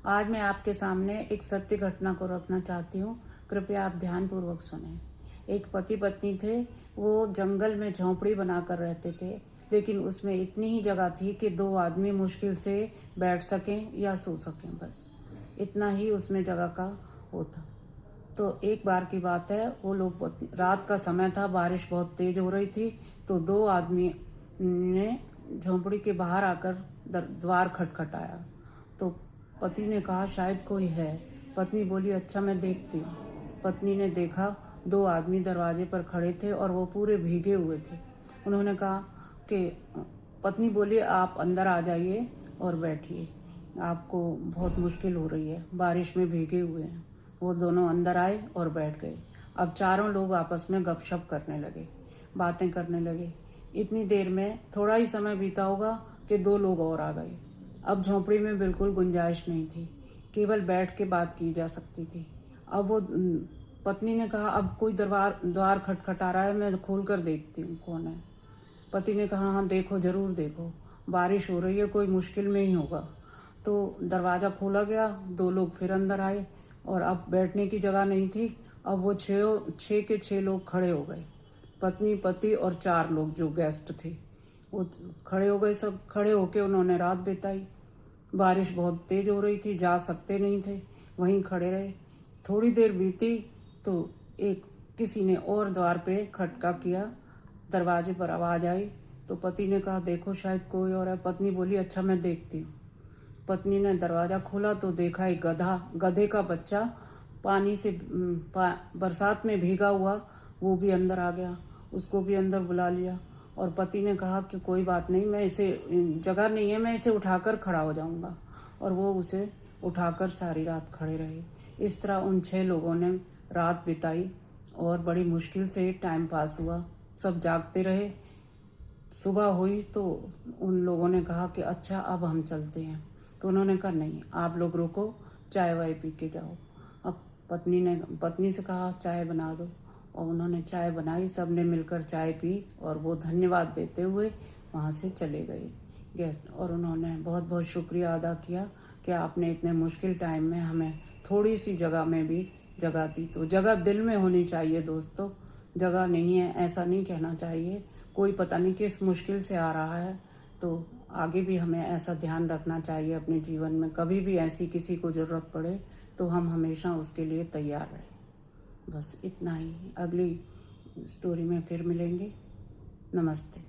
आज मैं आपके सामने एक सत्य घटना को रखना चाहती हूँ। कृपया आप ध्यानपूर्वक सुनें। एक पति पत्नी थे। वो जंगल में झोंपड़ी बनाकर रहते थे, लेकिन उसमें इतनी ही जगह थी कि 2 आदमी मुश्किल से बैठ सकें या सो सकें। बस इतना ही उसमें जगह का होता। तो एक बार की बात है, वो लोग रात का समय था, बारिश बहुत तेज हो रही थी। तो 2 आदमी ने झोंपड़ी के बाहर आकर द्वार खटखटाया। तो पति ने कहा शायद कोई है। पत्नी बोली अच्छा मैं देखती हूँ। पत्नी ने देखा 2 आदमी दरवाजे पर खड़े थे और वो पूरे भीगे हुए थे। उन्होंने कहा कि पत्नी बोली आप अंदर आ जाइए और बैठिए, आपको बहुत मुश्किल हो रही है, बारिश में भीगे हुए हैं। वो दोनों अंदर आए और बैठ गए। अब चारों लोग आपस में गपशप करने लगे, बातें करने लगे। इतनी देर में थोड़ा ही समय बीता होगा कि 2 लोग और आ गए। अब झोंपड़ी में बिल्कुल गुंजाइश नहीं थी, केवल बैठ के बात की जा सकती थी। अब वो पत्नी ने कहा अब कोई द्वार खटखटा रहा है, मैं खोल कर देखती हूँ कौन है। पति ने कहा हाँ देखो, ज़रूर देखो, बारिश हो रही है, कोई मुश्किल में ही होगा। तो दरवाज़ा खोला गया, 2 लोग फिर अंदर आए और अब बैठने की जगह नहीं थी। अब वो छः के 6 लोग खड़े हो गए, पत्नी पति और 4 लोग जो गेस्ट थे वो खड़े हो गए। सब खड़े होके उन्होंने रात बिताई। बारिश बहुत तेज़ हो रही थी, जा सकते नहीं थे, वहीं खड़े रहे। थोड़ी देर बीती तो एक किसी ने और द्वार पे खटका किया, दरवाजे पर आवाज़ आई। तो पति ने कहा देखो शायद कोई और है। पत्नी बोली अच्छा मैं देखती हूँ। पत्नी ने दरवाज़ा खोला तो देखा एक गधे का बच्चा पानी से बरसात में भीगा हुआ, वो भी अंदर आ गया। उसको भी अंदर बुला लिया और पति ने कहा कि कोई बात नहीं, मैं इसे, जगह नहीं है, मैं इसे उठाकर खड़ा हो जाऊंगा। और वो उसे उठाकर सारी रात खड़े रहे। इस तरह उन 6 लोगों ने रात बिताई और बड़ी मुश्किल से टाइम पास हुआ। सब जागते रहे। सुबह हुई तो उन लोगों ने कहा कि अच्छा अब हम चलते हैं। तो उन्होंने कहा नहीं, आप लोग रुको, चाय वाय पी के जाओ। अब पत्नी से कहा चाय बना दो और उन्होंने चाय बनाई। सब ने मिलकर चाय पी और वो धन्यवाद देते हुए वहाँ से चले गए गेस्ट। और उन्होंने बहुत बहुत शुक्रिया अदा किया कि आपने इतने मुश्किल टाइम में हमें थोड़ी सी जगह में भी जगह दी। तो जगह दिल में होनी चाहिए दोस्तों, जगह नहीं है ऐसा नहीं कहना चाहिए। कोई पता नहीं किस मुश्किल से आ रहा है, तो आगे भी हमें ऐसा ध्यान रखना चाहिए अपने जीवन में। कभी भी ऐसी किसी को ज़रूरत पड़े तो हम हमेशा उसके लिए तैयार रहें। बस इतना ही। अगली स्टोरी में फिर मिलेंगे। नमस्ते।